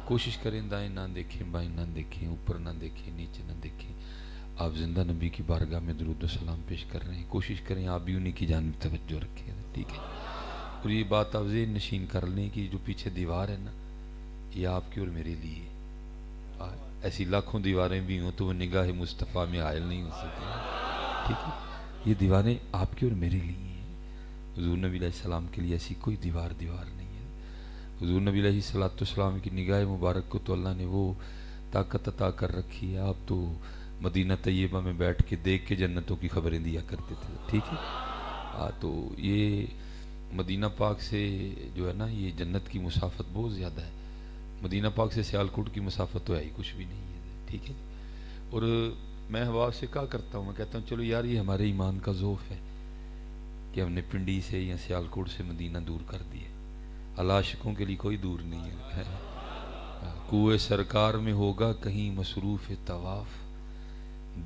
کوشش کریں دائیں نہ دیکھیں، بائیں نہ دیکھیں، اوپر نہ دیکھیں، نیچے نہ دیکھیں. آپ زندہ نبی کی بارگاہ میں درود و سلام پیش کر رہے ہیں، کوشش کریں آپ بھی انہی کی جانب توجہ رکھیں. ٹھیک ہے؟ اور یہ بات آپ ذہن نشین کر لیں کہ جو پیچھے دیوار ہے نا، یہ آپ کی اور میرے لیے. ایسی لاکھوں دیواریں بھی ہوں تو وہ نگاہ مصطفیٰ میں حائل نہیں ہو سکتی. ٹھیک ہے؟ یہ دیواریں آپ کی اور میرے لیے ہیں. حضور نبی علیہ السلام کے لیے ایسی کوئی دیوار نہیں ہے. حضور نبی علیہ السلام کی نگاہ مبارک کو تو اللہ نے وہ طاقت عطا کر رکھی ہے. آپ تو مدینہ طیبہ میں بیٹھ کے دیکھ کے جنتوں کی خبریں دیا کرتے تھے. ٹھیک ہے؟ تو یہ مدینہ پاک سے جو ہے نا، یہ جنت کی مسافت بہت زیادہ ہے. مدینہ پاک سے سیالکوٹ کی مسافت تو ہے ہی کچھ بھی نہیں ہے. ٹھیک ہے؟ اور میں حباب سے کہا کرتا ہوں، میں کہتا ہوں چلو یار یہ ہمارے ایمان کا ذوف ہے کہ ہم نے پنڈی سے یا سیالکوٹ سے مدینہ دور کر دیا. عاشقوں کے لیے کوئی دور نہیں ہے. کوئے سرکار میں ہوگا کہیں مصروف طواف،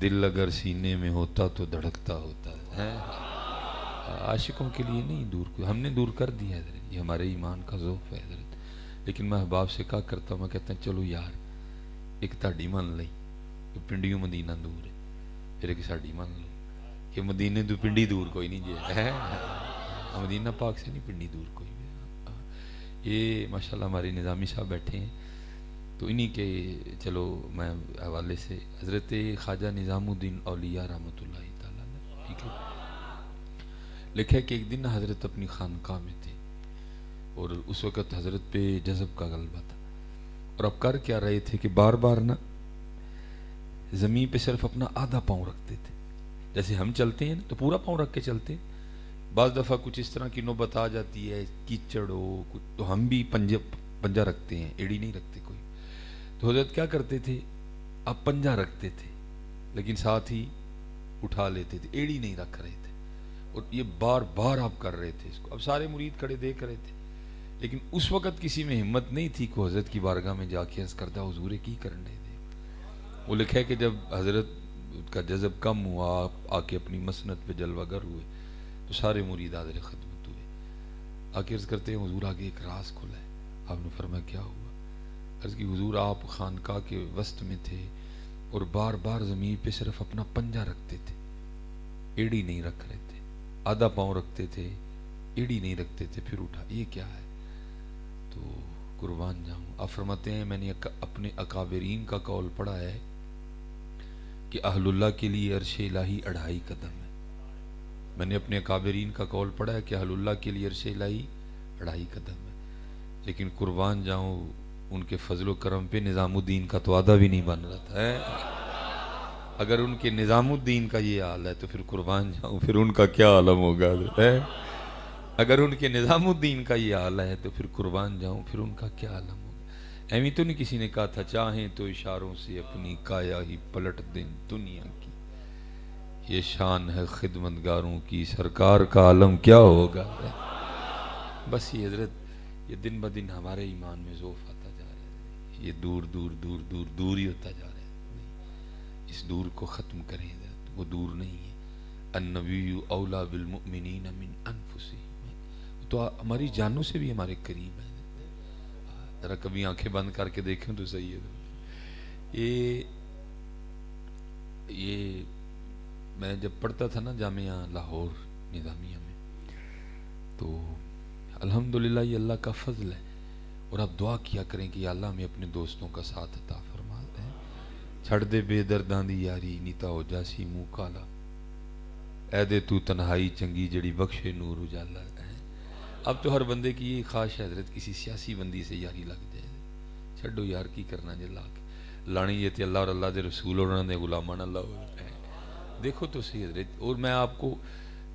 دل اگر سینے میں ہوتا تو دھڑکتا ہوتا ہے. عاشقوں کے لیے نہیں دور، ہم نے دور کر دیا حضرت. یہ ہمارے ایمان کا ذوف ہے حضرت. لیکن میں احباب سے کہا کرتا ہوں، میں کہتا ہوں چلو یار ایک تاڑی مان لئی کہ پنڈیوں مدینہ دور ہے، پھر ایک ساڑی مان لو کہ مدینے تو پنڈی دور کوئی نہیں جائے. مدینہ پاک سے نہیں پنڈی دور کوئی بھی. یہ ماشاءاللہ ہمارے نظامی صاحب بیٹھے ہیں تو انہی کے چلو میں حوالے سے حضرت خواجہ نظام الدین اولیاء رحمۃ اللہ تعالیٰ نے. ٹھیک ہے؟ لکھا ہے کہ ایک دن حضرت اپنی خانقاہ میں تھے اور اس وقت حضرت پہ جذب کا غلبہ تھا. اور اب کر کیا رہے تھے کہ بار بار نا زمین پہ صرف اپنا آدھا پاؤں رکھتے تھے. جیسے ہم چلتے ہیں نا تو پورا پاؤں رکھ کے چلتے ہیں. بعض دفعہ کچھ اس طرح کی نوبت آ جاتی ہے، کیچڑ ہو کچھ، تو ہم بھی پنجہ رکھتے ہیں، ایڑی نہیں رکھتے کوئی. تو حضرت کیا کرتے تھے، اب پنجہ رکھتے تھے لیکن ساتھ ہی اٹھا لیتے تھے، ایڑی نہیں رکھ رہے تھے. اور یہ بار بار آپ کر رہے تھے اس کو. اب سارے مرید کھڑے دیکھ رہے تھے لیکن اس وقت کسی میں ہمت نہیں تھی کہ حضرت کی بارگاہ میں جا کے عرض کردہ حضور کی کرنے دے. وہ لکھا ہے کہ جب حضرت کا جذب کم ہوا، آپ آ کے اپنی مسند پہ جلوہ گر ہوئے تو سارے مرید حاضر خدمت ہوئے. آ کے عرض کرتے ہیں حضور آگے ایک راز کھلا ہے. آپ نے فرمایا کیا ہوا؟ عرض کی حضور آپ خانقاہ کے وسط میں تھے اور بار بار زمین پہ صرف اپنا پنجہ رکھتے تھے، ایڑی نہیں رکھ رہے تھے. آدھا پاؤں رکھتے تھے، ایڑی نہیں رکھتے تھے، پھر اٹھا. یہ کیا ہے؟ تو قربان جاؤں، آپ فرماتے ہیں میں نے اپنے اکابرین کا قول پڑھا ہے کہ اہل اللہ کے لیے عرش الہی 2.5 قدم ہے. میں نے اپنے اکابرین کا قول پڑھا ہے کہ اہل اللہ کے لیے عرش الہی 2.5 قدم ہے. لیکن قربان جاؤں ان کے فضل و کرم پہ نظام الدین کا تو آدھا بھی نہیں بن رہا تھا. اگر ان کے نظام الدین کا یہ حال ہے تو پھر قربان جاؤں پھر ان کا کیا عالم ہوگا. اگر ان کے نظام الدین کا یہ حال ہے تو پھر قربان جاؤں پھر ان کا کیا عالم ہوگا. ایویں تو نہیں کسی نے کہا تھا چاہیں تو اشاروں سے اپنی کایا ہی پلٹ دیں دنیا کی، یہ شان ہے خدمتگاروں کی، سرکار کا عالم کیا ہوگا. بس یہ حضرت یہ دن بدن ہمارے ایمان میں ذوف آتا جا رہا ہے. یہ دور دور دور دور دور ہی ہوتا جا رہا ہے. اس دور کو ختم کریں حضرت، وہ دور نہیں ہے. النبی اولا بالمؤمنین من انفسہم، تو ہماری جانوں سے بھی ہمارے قریب ہے. ذرا کبھی آنکھیں بند کر کے دیکھیں تو صحیح ہے. یہ میں جب پڑھتا تھا نا جامعہ لاہور نظامیہ میں تو الحمدللہ یہ اللہ کا فضل ہے. اور آپ دعا کیا کریں کہ یا اللہ ہمیں اپنے دوستوں کا ساتھ عطا فرما دیں. چھڑ دے بے درداں دی یاری نیتا ہو جاسی منہ کالا، اے دے تو تنہائی چنگی جڑی بخشے نور اجالا ہے. اب تو ہر بندے کی یہ خواہش ہے حضرت کسی سیاسی بندی سے یاری لگ جائے. چھڑو یار کی کرنا جے لا کے لانی یہ تے اللہ اور اللہ دے رسول اور انہوں نے غلامان اللہ ہوتا ہے. دیکھو تو صحیح حضرت. اور میں آپ کو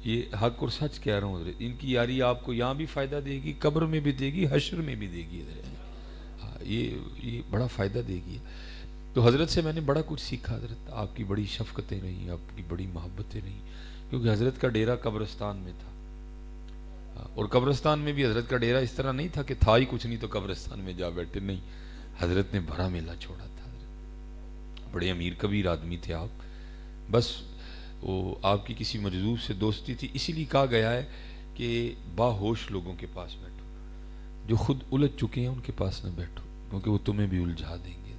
یہ حق اور سچ کہہ رہا ہوں حضرت، ان کی یاری آپ کو یہاں بھی فائدہ دے گی، قبر میں بھی دے گی، حشر میں بھی دے گی حضرت. یہ بڑا فائدہ دے گی. تو حضرت سے میں نے بڑا کچھ سیکھا حضرت. آپ کی بڑی شفقتیں رہیں، آپ کی بڑی محبتیں رہیں، کیونکہ حضرت کا ڈیرہ قبرستان میں تھا. اور قبرستان میں بھی حضرت کا ڈیرہ اس طرح نہیں تھا کہ تھا ہی کچھ نہیں تو قبرستان میں جا بیٹھے. نہیں، حضرت نے بھرا میلہ چھوڑا تھا. حضرت بڑے امیر کبیر آدمی تھے آپ. بس وہ آپ کی کسی مجذوب سے دوستی تھی، اسی لیے کہا گیا ہے کہ باہوش لوگوں کے پاس بیٹھو، جو خود الجھ چکے ہیں ان کے پاس نہ بیٹھو. کیونکہ وہ تمہیں بھی الجھا دیں گے.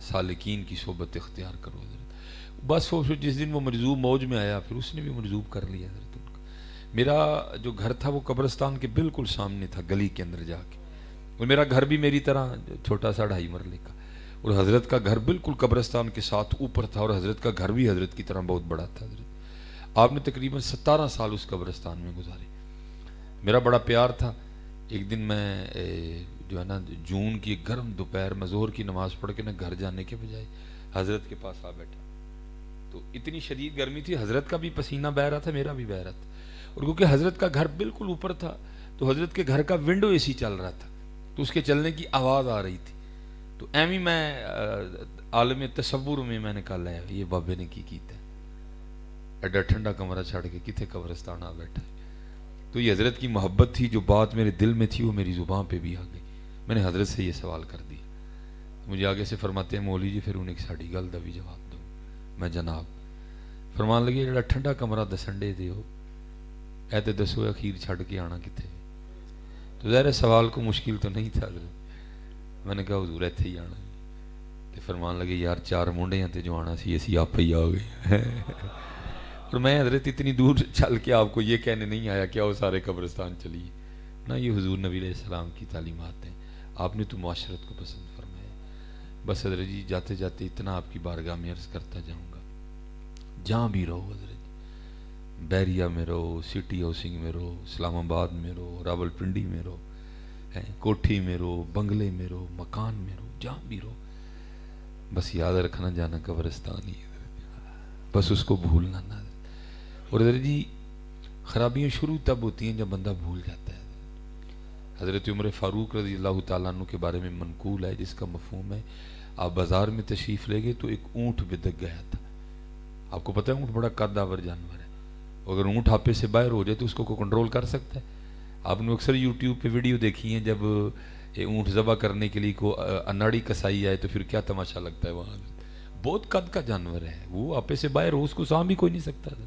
سالکین کی صحبت اختیار کرو حضرت. بس وہ جس دن وہ مجذوب موج میں آیا پھر اس نے بھی مجذوب کر لیا حضرت ان کو. میرا جو گھر تھا وہ قبرستان کے بالکل سامنے تھا گلی کے اندر جا کے, اور میرا گھر بھی میری طرح چھوٹا سا 2.5 مرلے کا, اور حضرت کا گھر بالکل قبرستان کے ساتھ اوپر تھا, اور حضرت کا گھر بھی حضرت کی طرح بہت بڑا تھا. حضرت آپ نے تقریباً 17 سال اس قبرستان میں گزارے. میرا بڑا پیار تھا. ایک دن میں جو ہے نا جون کی گرم دوپہر میں ظہر کی نماز پڑھ کے نا گھر جانے کے بجائے حضرت کے پاس آ بیٹھا. تو اتنی شدید گرمی تھی, حضرت کا بھی پسینہ بہہ رہا تھا, میرا بھی بہہ رہا تھا, اور کیونکہ حضرت کا گھر بالکل اوپر تھا تو حضرت کے گھر کا ونڈو اے سی چل رہا تھا, تو اس کے چلنے کی آواز آ رہی تھی. تو ایویں میں عالم تصور میں نے کہا لے یہ بابے نے کی کیتا ہے, ایڈا ٹھنڈا کمرہ چھڑ کے کتنے قبرستان آ بیٹھا ہے. تو یہ حضرت کی محبت تھی, جو بات میرے دل میں تھی وہ میری زبان پہ بھی آ گئی. میں نے حضرت سے یہ سوال کر دیا. مجھے آگے سے فرماتے ہیں مولوی جی پھر انہیں ساڑی گل دا بھی جواب دو. میں جناب فرمان لگے جڑا ٹھنڈا کمرہ دسنڈے دے ہو اے تے دسو اخیر چھڑ کے آنا کتے. تو ظاہر سوال کو مشکل تو نہیں تھا حضرت. میں نے کہا حضور ایتھے ہی آنا. تے فرمان لگے یار 4 منڈے ہیں تے جو آنا سی اسی آپ ہی آ گئے. اور میں حضرت اتنی دور چل کے آپ کو یہ کہنے نہیں آیا کہ آؤ سارے قبرستان چلیے نا. یہ حضور نبی علیہ السلام کی تعلیمات ہیں. آپ نے تو معاشرت کو پسند فرمایا. بس حضرت جی جاتے جاتے اتنا آپ کی بارگاہ میں عرض کرتا جاؤں گا, جہاں بھی رہو حضرت جی, بیریا میں رہو, سٹی ہاؤسنگ میں رہو, اسلام آباد میں رہو, راول پنڈی میں رہو, کوٹھی میں رہو, بنگلے میں رہو, مکان میں رہو, جہاں بھی رہو, بس یاد رکھنا جانا قبرستان ہی ہے. بس اس کو بھولنا نہ. اور حضرت جی خرابیاں شروع تب ہوتی ہیں جب بندہ بھول جاتا ہے. حضرت عمر فاروق رضی اللہ تعالیٰ عنہ کے بارے میں منقول ہے جس کا مفہوم ہے آپ بازار میں تشریف لے گئے تو ایک اونٹ بدک گیا تھا. آپ کو پتہ ہے اونٹ بڑا قد آور جانور ہے, اگر اونٹ ہاپے سے باہر ہو جائے تو اس کو کنٹرول کر سکتا ہے. آپ نے اکثر یوٹیوب پہ ویڈیو دیکھی ہیں جب اونٹ ذبح کرنے کے لیے کو اناڑی کسائی آئے تو پھر کیا تماشا لگتا ہے وہاں. بہت قد کا جانور ہے وہ, ہاپے سے باہر ہو اس کو سام بھی کوئی نہیں سکتا تھا.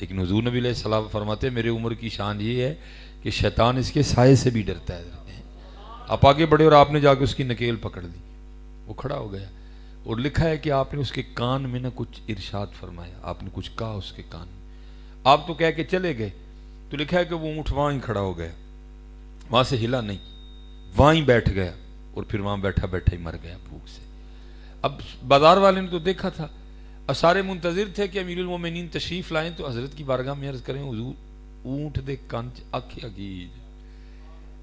لیکن حضور نبی علیہ السلام فرماتے ہیں میرے عمر کی شان یہ ہے کہ شیطان اس کے سائے سے بھی ڈرتا ہے. آپ آگے بڑھے اور آپ نے جا کے اس کی نکیل پکڑ لی, وہ کھڑا ہو گیا, اور لکھا ہے کہ آپ نے اس کے کان میں نہ کچھ ارشاد فرمایا, آپ نے کچھ کہا اس کے کان میں, آپ تو کہہ کے چلے گئے, تو لکھا ہے کہ وہ اونٹ وہاں ہی کھڑا ہو گیا, وہاں سے ہلا نہیں, وہاں ہی بیٹھ گیا, اور پھر وہاں بیٹھا بیٹھا ہی مر گیا بھوک سے. اب بازار والے نے تو دیکھا تھا, اب سارے منتظر تھے کہ امیر المومنین تشریف لائیں تو حضرت کی بارگاہ میں عرض کریں حضور اونٹ دے کان چ آکھیا کی.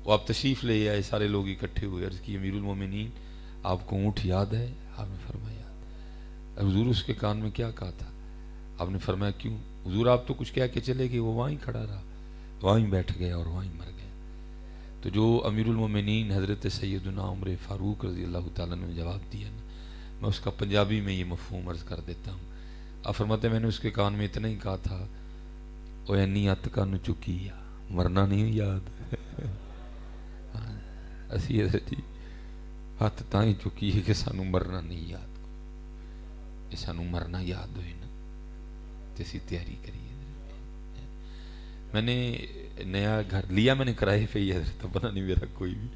وہ آپ تشریف لے آئے, سارے لوگ اکٹھے ہوئے, عرض کی امیر المومنین آپ کو اونٹ یاد ہے؟ آپ نے فرمایا یاد. حضور اس کے کان میں کیا کہا تھا؟ آپ نے فرمایا کیوں؟ حضور آپ تو کچھ کہہ کے چلے گئے, وہ وہاں ہی کھڑا رہا, وہاں ہی بیٹھ گیا اور وہاں ہی مر گیا. تو جو امیر المومنین حضرت سیدنا عمر فاروق رضی اللہ تعالیٰ نے جواب دیا نا, میں اس کا پنجابی میں یہ مفہوم عرض کر دیتا ہوں. آپ فرماتے ہیں میں نے اس کے کان میں اتنا ہی کہا تھا او اینی ات کن چکی مرنا نہیں یاد. اسی حضرت جی ہاتھ تاں ہی چکی ہے کہ سانو مرنا نہیں یاد, کہ سانو مرنا یاد ہوئے نا تو اسی تیاری کریے. میں نے نیا گھر لیا, میں نے کرائے پہ ہی حضرت, بنا نہیں میرا کوئی بھی,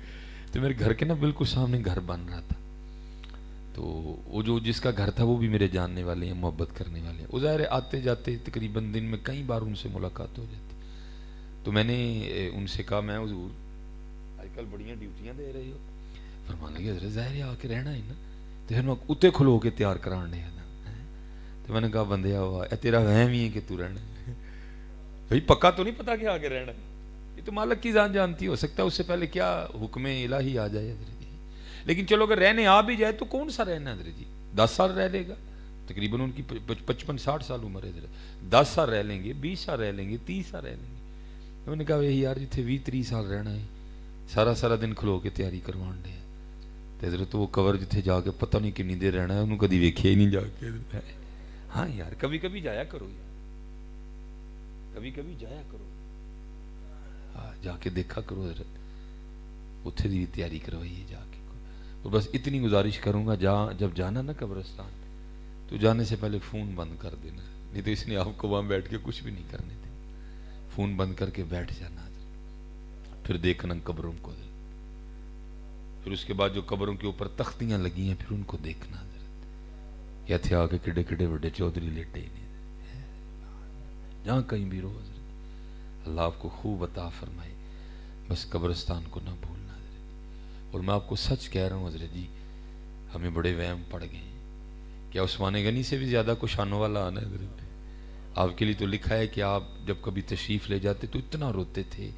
تو میرے گھر کے نا بالکل سامنے گھر بن رہا تھا. تو وہ جو جس کا گھر تھا وہ بھی میرے جاننے والے ہیں, محبت کرنے والے ہیں. وہ ظاہر ہے آتے جاتے تقریباً دن میں کئی بار ان سے ملاقات ہو جاتی. تو میں نے ان سے کہا میں حضور آج کل بڑیاں ڈیوٹیاں دے رہے ہو. فرمانے لگے حضرت ظاہر ہے آ کے رہنا ہے نا, تو پھر میں اتنے کھلو کے تیار کران دیا نا. تو میں نے کہا بندے ہوا تیرا وہم ہی ہے کہ تو رہنا ہے بھائی, پکا تو نہیں پتا کہ آگے رہنا ہے, یہ تو مالک کی ذات جانتی. ہو سکتا ہے اس سے پہلے کیا حکم الہی آ جائے حضرت جی. لیکن چلو اگر رہنے آ بھی جائے تو کون سا رہنا حضرت جی, 10 سال رہ لے گا, تقریباً ان کی 55-60 سال عمر ہے حضرت, 10 سال رہ لیں گے, 20 سال رہ لیں گے, 30 سال رہ لیں گے. میں نے کہا یہی یار جتنے 20-30 سال رہنا ہے سارا دن کھلو کے تیاری کروان دے. حضرت وہ کور جتھے جا کے پتہ نہیں کنی دیر رہنا ہے انہوں کدی ویکھیا ہی نہیں جا کے. ہاں یار کبھی کبھی جایا کرو یار, کبھی کبھی جایا کرو, جا کے دیکھا کرو حضرت, اتھے دی تیاری کروائیے جا کے. اور بس اتنی گزارش کروں گا جب جانا نا قبرستان تو جانے سے پہلے فون بند کر دینا, نہیں تو اس نے آپ کو وہاں بیٹھ کے کچھ بھی نہیں کرنے دینا. فون بند کر کے بیٹھ جانا, پھر دیکھنا قبروں کو, پھر اس کے بعد جو قبروں کے اوپر تختیاں لگی ہیں پھر ان کو دیکھنا حضرت، یا تھے آگے کڈے کڈے بڑے چودھری لیٹے ہی نہیں، جہاں کہیں بھی رو حضرت، اللہ آپ کو خوب عطا فرمائے، بس قبرستان کو نہ بھولنا حضرت۔ اور میں آپ کو سچ کہہ رہا ہوں حضرت جی، ہمیں بڑے وہم پڑ گئے ہیں، کیا عثمان غنی سے بھی زیادہ کچھ آنے والا آنا ہے حضرت؟ آپ کے لیے تو لکھا ہے کہ آپ جب کبھی تشریف لے جاتے تو اتنا روتے تھے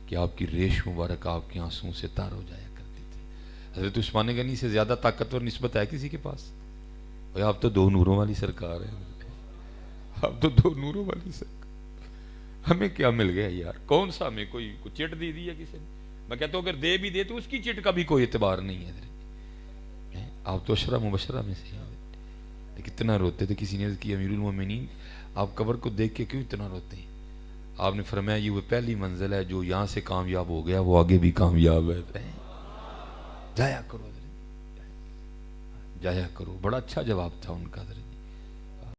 کہ آپ کی ریش مبارک آپ کے آنسوں سے تار ہو جایا کرتی تھی۔ حضرت عثمان غنی سے زیادہ طاقتور نسبت ہے کسی کے پاس؟ اور آپ تو دو نوروں والی سرکار ہے، آپ تو دو نوروں والی سرکار، ہمیں کیا مل گیا یار؟ کون سا ہمیں کوئی چٹ دے دی ہے کسی نے؟ میں کہتا ہوں اگر دے بھی دے تو اس کی چٹ کا بھی کوئی اعتبار نہیں ہے حضرت۔ آپ تو عشرہ مبشرہ میں سے ہیں، کتنا روتے تھے۔ کسی نے عرض کی امیر المومنین آپ قبر کو دیکھ کے کیوں اتنا روتے ہیں؟ آپ نے فرمایا یہ وہ پہلی منزل ہے، جو یہاں سے کامیاب ہو گیا وہ آگے بھی کامیاب ہے، جایا کرو حضرت، جایا کرو۔ بڑا اچھا جواب تھا ان کا حضرت۔